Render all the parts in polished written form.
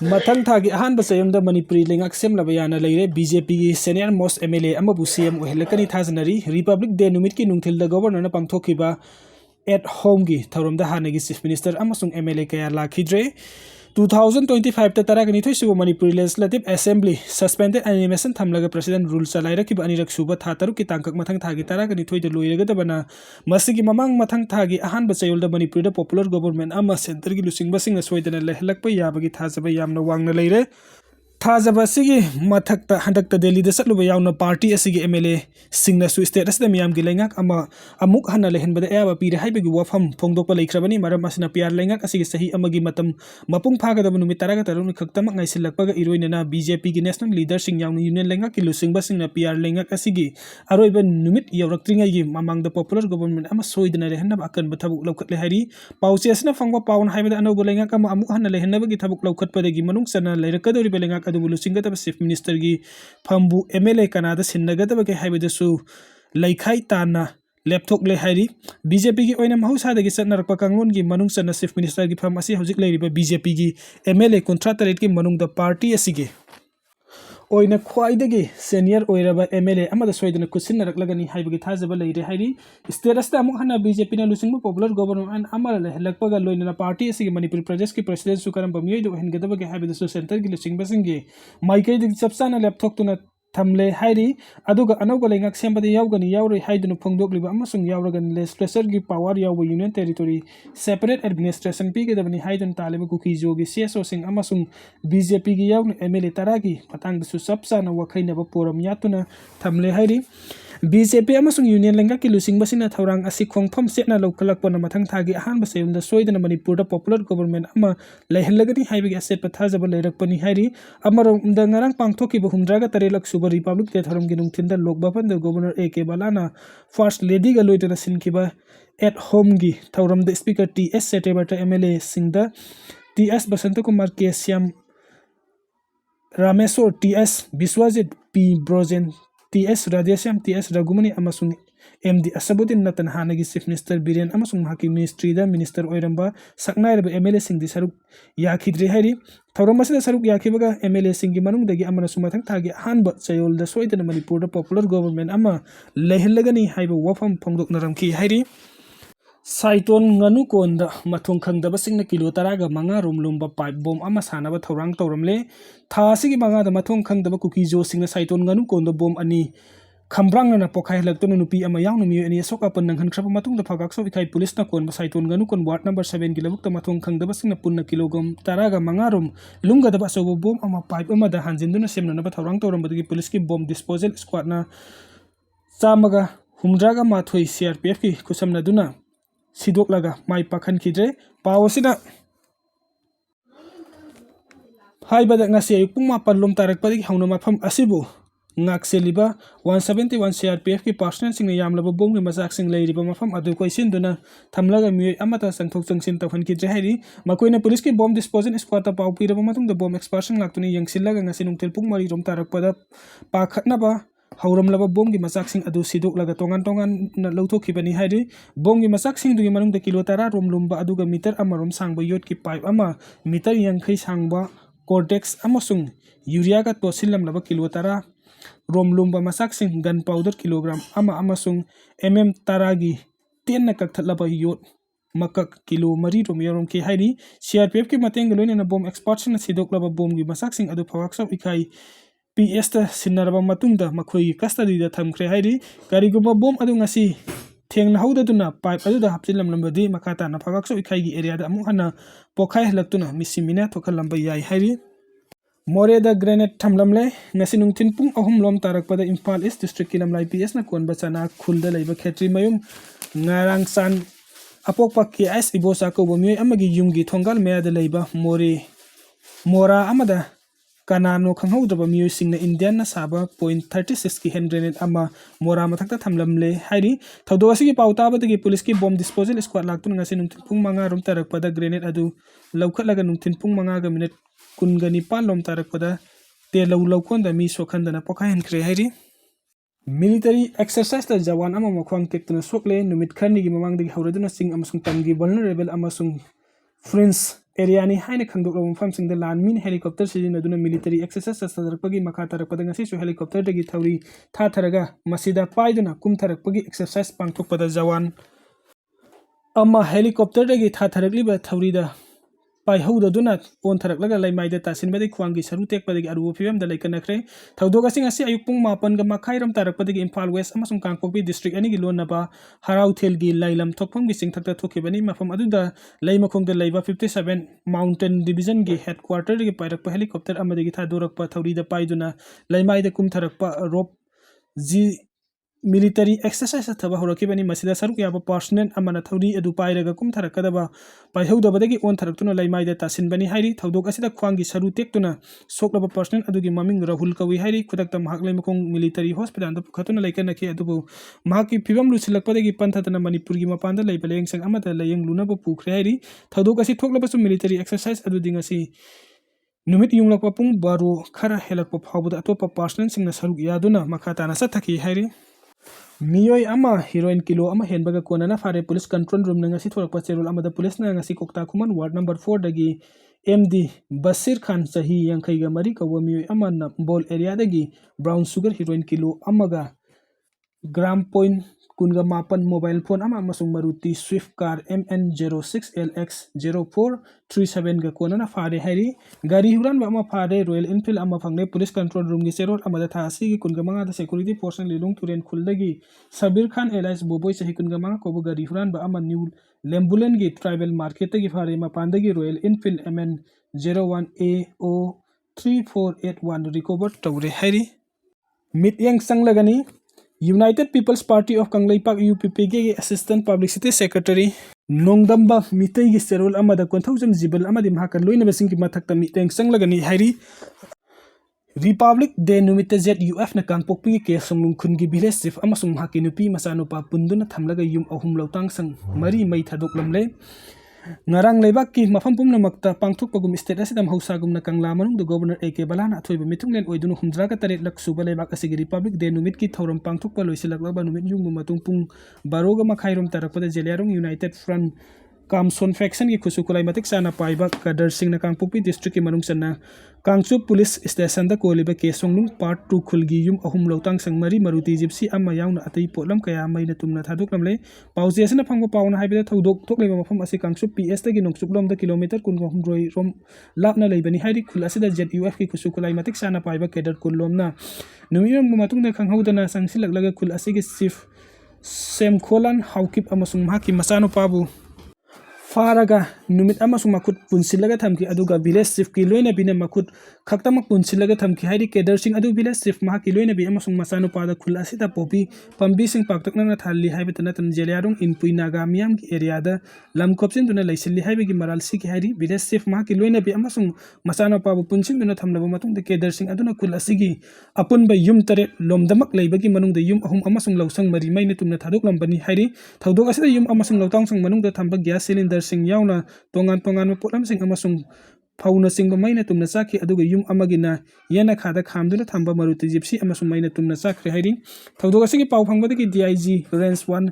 Mathang thagi ahan ba sayam da manipuri lengak semlaba yana leire BJP gi senior most MLA amabu CM ohelakani thajanari Republic Day numit ki nungthil da governor na pangthokiba at home gi thorom da hanagi chief minister amasung MLA kaya lakhidre 2025 ta taragani thoisugo Manipuri Legislative Assembly suspended animation thamlaga president rule chalaira ki anirak suba tha taru ki tangkak mathang thagi taragani thoida loiraga dabana masigi mamang mathang thagi ahan ba chayol da Manipuri da popular government ama center gi lusing basing na soidana lehlakpa yabagi thajaba yamna wangna leire Thajaba sigi mathakta handakta Delhi da satluba yauna party asigi MLA singna su state asda miyam gi lengak ama amuk hana lehenbada ayaba pire haibagi wafam phongdokpa leikrabani maram asina piar lengak asigi sahi amagi matam mapung phagadaba numit taraga tarun khaktamak ngaisilakpaga iroinana BJP gi national leader sing yauna union lengak ki lusing basingna piar lengak asigi aroiba numit yawraktringai gi mamang da popular government ama soidana lehenaba akan bathabuk laukat lehari pauche asna fangwa paun haibada anogo lengak ama amuk hana lehenaba gi thabuk laukatpada gi manung sana leirakadori belengak Lusingataba chief minister gi phambu MLA Canada sinnagataba ke haibadasu laikhai tana laptop le hairi BJP gi oina mahausa dagi satnarakpa kanglon gi manung sana chief minister gi pham asi hojik leiriba BJP gi MLA contract rate gi manung da party asigi oina khwaidagi senior oiraba MLA amada soidana kusinnaраklagani haibagi thajaba leire hairi status ta amuk hana BJP na lusingba popular government amala lehlakpaga loinana party asigi Manipur Pradesh ki president sukaram bamiyoi do hengadaba ge haibada so center gi lusingba singi maikai dig chapsana laptop tuna thamle hairi aduga anoga lengak sembada yaugani yauroi haidunu phongdokliba amasung yauragan legislature gi power yauba union territory separate administration pi gedabani haidun taleba Kuki jogi CSO sing amasung BJP gi yaugna MLA taragi patang su sapsana wakhaina ba poram yatuna thamle hairi BJP amasung union lengak ki lusing basina thaurang asi khongpham setna lokhalakpana mathang thagi ahan ba sayumda soidana Manipur da popular government ama lehelagani haibagi asset pathajaba leirakpani hairi amarom da ngarang pangthoki ba humdraga tarelak suba Republic Day tharom gi nungthinda lokbapan da governor AK Balana first lady ga loitana sinkiba at home gi thauram da speaker TS Setebata MLA singda TS Basanta Kumar Kesyam Rameswar TS Biswajit P Brojen TS Radhesham TS Ragumani amasung MD Asabudin Natan Hanagi chief minister Biren amasung haki ministry da minister oiramba saknairaba MLA singdi saruk yakhidre hairi thauram asida saruk yakhibaga MLA singi manung dagi amana sumathang thagi hanba chayol da soidana Manipur da popular government ama lehelagani haiba wafam phongdok naramki hairi Saiton nganu konda mathong khangdaba singna kilo taraga manga romlumba pipe bomb ama sanaba thorang tawramle tha sigi manga da mathong khangdaba Kuki jo singna Saiton nganu konda bomb ani khambrang na pokhai laktonu nupi ama yaungnu mi ani soka pan nanghan khrapa matung da phagak so ikai police na kon Saiton nganu kon ward number 7 kilobuk ta mathong khangdaba singna punna kilogram taraga manga rom lunga da so bomb ama pipe ama da hanjinduna semna na thorang tawram badagi police ki bomb disposal squad na chamaga humdraga mathoi CRPF ki kusamna duna Sidok laga mai pakhan kidre pawasina haibada ngasi ayuk pung mapan lom tarak padik hauna mafam asibu ngak seliba 171 CRPF ki personnel sing yamlaba bom gi majak sing leiriba mafam adu koi sinduna thamlaga mi amata sangthok changsin tawhan kidre hairi makoina police ki bomb disposal squad ta pau piraba matung da bomb explosion laktuni yangsillaga ngasi nungtel pung mari rom tarak pada pakhatna ba hauram laba bom gi masak sing adu sidok laga tongan na lauthokibani hairi bom gi masak sing dugi manung da kilo tara rom lumba aduga meter amarom sangba yot ki pipe ama meter yangkhai sangba cortex amasung urea ga tosilam laba kilo tara rom lumba masak sing gun powder kilogram ama amasung taragi 10 na kakthalaba yot makak kilo mari rom yarom ki hairi CRPF ki mateng loine na bom expert na sidok laba bom gi masak sing adu phawak sau ikai PS ta sinaraba matungda makhoi custody da thamkhre hairi kariguma bom adu ngasi thengna hauda duna pipe adu da hapchilam lambadi makata na phagak so ikhai gi area da amu hana pokhai halaktuna misimina thokal lamba yai hairi more da grenade thamlamle ngasi nungthin pung ahum lom tarak pada Imphal East district kilamlai PS na kon bachana khulda leiba khetri mayum ngarang san apokpa KS ibosa ko bomi amagi yumgi thongal meya da leiba mora amada kanano khanghaudraba miyo singna Indian na saba .36 ki hand grenade ama mora mathakta thamlamle hairi thodwasi ki pauta badagi police ki bomb disposal squad laktun ngasi nungthin pung manga rom tarak pada grenade adu laukhatlaga nungthin pung manga ga minute kungani pan lom tarak pada te laukon da mi sokhandana pokha henkhre hairi military exercise ta jawan ama mokhwang tektuna sokle numit kharni gi mamang dagi hauraduna sing amasung tamgi vulnerable amasung friends area नि हाइने खंगदोक मफमसिंग द लान मिन helicopter सिजिनदुना military exercise सदरपगी मखा तरपद ngasi su helicopter dagi thauri tha tharaga masida paiduna kum tharakpagi exercise pangthokpada jawan ama helicopter dagi tha tharakliba thauri da पाइहौदुना ओन थरकलगा लैमाइदा तासिनबदि खुवांगी सरु टेकपदि अरुबो फिबमदा लैकनख्रे थौदोगसिंग असि अयुक पुंग मापन गा मखाइरम तारकपदि इम्फाल वेस्ट अमसुंग कांगपोकपि डिस्ट्रिक्ट अनि गी लोनबा हराउथेलगी लैलम थोकफम गी सिंगथकता थोकिबनि मफम अदुदा लैमखोंगदा लैबा 57 माउंटेन डिवीजन गी हेडक्वार्टर गी पाइरकप हेलीकॉप्टर अमदि गी थादोरकपा थौरीदा पाइदुना लैमाइदा कुमथरकपा रोप जी military exercise thaba horakibani masida saruk yaba personnel amana thauri edu pairaga kum tharakadaba paihudabadagi on tharaktuna laimaida tasinbani hairi thaudok asida khwangi saru tektuna soklaba personnel adugi maming rahul kawi hairi khudakta mahak laimkong military hospital da pukhatuna laikanaki adubu mahaki phibam lusilakpadagi panthatana manipuri gi mapanda laiba lengsang amata layeng lunaba pukre hairi thaudok asi thoklaba su military exercise adu dingasi numit yunglakpa pung baro khara helakpa phawbuda atopa personnel singna saruk yaduna makhatana sathaki hairi मियोय अमा heroine kilo अमा हेनबगा कोनना फारे police control room नंगसी थोरकपा चेरोल अमदा police नंगसी कोकता खुमन वार्ड नंबर 4 दगी एमडी बसीर खान सही यांखैगा मरी कव मियोय अमा न बॉल एरिया दगी ब्राउन शुगर हीरोइन किलो अमगा ग्राम पॉइंट कुनगा मापन मोबाइल फोन अमा मसुंग मारुति स्विफ्ट कार MN06LX0437 गा कोनना फारे हैरी गाड़ी हुरान बा अमा फारे रॉयल एनफील्ड अमा फंगने पुलिस कंट्रोल रूम गी सेरोल अमा था असी गी कुनगा मंगा द सिक्योरिटी पर्सन लिलुंग तुरेन खुलदगी सबीर खान एलाइस बोबोय सही कुनगा मंगा कोबो गाड़ी हुरान बा अमा न्यू लेम्बुलेन गी ट्राइबल मार्केट गी फारे मा पांदगी रॉयल एनफील्ड MN01AO3481 रिकवर तौरे हैरी मित्यंग संगलगनी United People's Party of Kanglaipak UPP के Assistant Publicity Secretary नोंगदम्बा मितै गी सेरोल अमदा कोंथौजम जिबल अमदि महाका लोइनबसिंग की मथक्ता मितेंग संगलगनी हैरी रिपब्लिक डे नुमित ZUF न कांगपोकपी के संगलुंग खुनगी विलेज चीफ अमसुंग महाकी नुपी मचानुपा पुंदुना थमलगा युम अहुम लौतांग संग मरी मै थादोकलमले ngarang leibak ki mafam pumna makta pangthuk pagum state asidam hausagumna kangla manung do governor AK balana athoiba mitunglen oidunu humdra ka taret lak suba leibak asigi republic day numit ki thoram pangthuk pa loisilakba numit yungmu matung pung baroga makhairum tarakpada jeliarung united front Kamson faction की खुसुकुलाई मतिक साना पाइबा कदर सिंह न Kangpokpi district की मनुंग सन्ना कांगचु police station द कोलिबा केसोंगलुंग पार्ट 2 खुलगी युम अहुम लौतांग संगमरी मरुति जिप्सी अमा याउन अतई पोलम कया मैना तुमना थादोकलमले पाउजेसना फंगो पाउना हाइबेदा थौदोक थोकलेबा मफम असि कांगचु PS तगी नोंगचुकलम द किलोमीटर कुनगो हमरोई रोम लापना लेबनी हाइरि खुल असिदा ZUF की खुसुकुलाई मतिक साना पाइबा केडर कुललोमना नुमियम मतुंग द खंगहौदना संगसिलगलगा खुल असिगी चीफ सेमखोलान हाउकिप अमसुंग माकी मचानो पाबु Faraga numit amasung makut punsilaga thamki aduga village chief ki loina bina makut khaktamak punsilaga thamki hairi kedar sing adu village chief ma ki loina bi amasung masanu pada khula sita popi pambi sing paktakna na thalli haibetana tan jeliarung inpui naga miam ki area da lamkopsin duna laisilli haibe gi maral si ki hairi village chief ma ki loina bi amasung masanu pabu punsing duna thamlaba matung de kedar sing aduna khula sigi apun ba yum tare lomdamak leiba gi manung de yum ahum amasung lausang mari maina tumna thadok lambani hairi thaudok asida yum amasung lautang sang manung da thamba gas cylinder sing yauna tongan polam sing amasung fauna sing ba maina tumna sakhi aduga yum amagina yana khada khamduna thamba maruti gypsy amasung maina tumna sakre hairi thaudoga sigi pau phangba de DIG range 1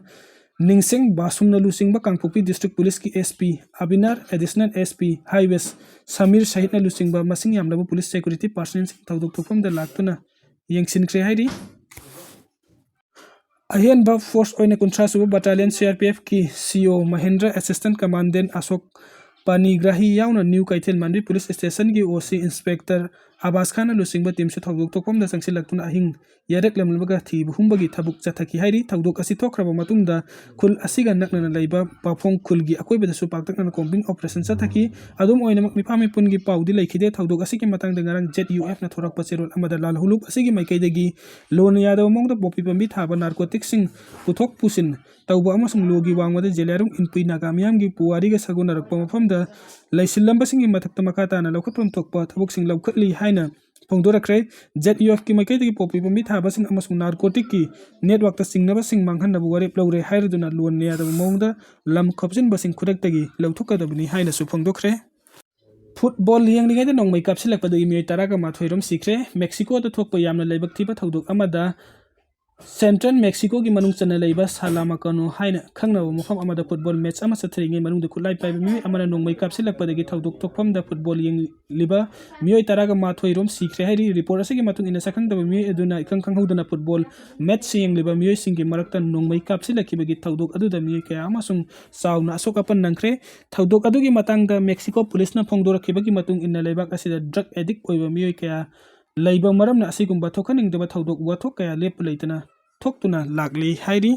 ningsing basumna lusing ba kangpopi district police ki SP abinar additional SP highways samir sahitna lusing ba masing yamlaba police security personnel sing thaudok thokam da laktuna yengsin kre hairi Ahian ba force oina kuntra suba battalion CRPF ki CO Mahendra assistant commandant Ashok Panigrahi yauna new Kaithel Mandri police station ki OC inspector Abbas Khan lusing ba team se thawdok tokom da sangsil laktuna ahing yarek lamlbaga thi buhumbagi thabuk chathaki hairi thawdok asi thokraba matungda khul asiga nakna leiba pafong khulgi akoiba da su paktakna combing operation chathaki adum oina mak mifami pungi paudi leikhide thawdok asi ki matang da ngarang ZUF na thorak pacherol amada lal huluk asi gi maikaidagi lon yadaw mongda popi pambi thaba narcotics sing puthok pusin tawba amasung logi wangwada jelarung inpui nagamyam gi puwari ga saguna rakpa mafamda laisilamba singi mathakta makata na lokhatpam thokpa thabuk sing lokhatli haina phongdorakre ZUF ki maikaidagi popi pambi thaba sing amasung narcotic ki network ta singnaba sing manghan nabu warep lawre hairduna lon yadaw mongda lam khopjin basing khudaktagi lawthukadabni haina su phongdokre Football yang ni gaida nong mai kapsilak padu imi taraga mathoirom sikre Mexico to thokpa yamna leibak thiba thodok amada Central Mexico की मनुंग चना लेबा सालामाकानो हाइना खंगनाबा मफम अमदा football match अमा सथरिंगे मनुंग खुलाई पाइबा मियोय अमना नोंमै कापसिलकपदगी थौदोक थोकफमदा football लिबा मियोय तरागा माथोय रोम सिख्रे हाइरि report असगी मतुंग इना सखंगदबा मियोय अदुना इखंग खंगहौदना football match सियंग लिबा मियोय सिंगी मरक्ता नोंमै कापसिलकिबगी थौदोक अदुदा मियोय कया अमसुंग साउना असोकापन नंख्रे थौदोक अदुगी मतंगदा Mexico पुलिसना फोंदोरखिबगी मतुंग इना लेबाक असिदा ड्रग एडिक्ट ओइबा मियोय कया लैबा मरमना असिगुंबा थोखनिंगदबा थौदोक वाथोक कया लेप लेतना थोक्तुना लागली हाइरि।